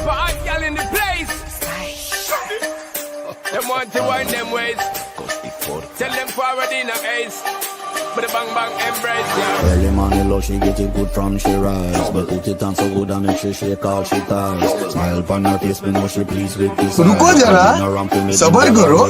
for hot girl in the place. Them want to wind them ways. Tell them forward in a ace. But the bang bang embrace, yeah. Early money low, she get it good from she rise. But put it on so good and make she shake all she ties. Smile upon her face, me know she pleased with this. रुको जरा, सबर करो।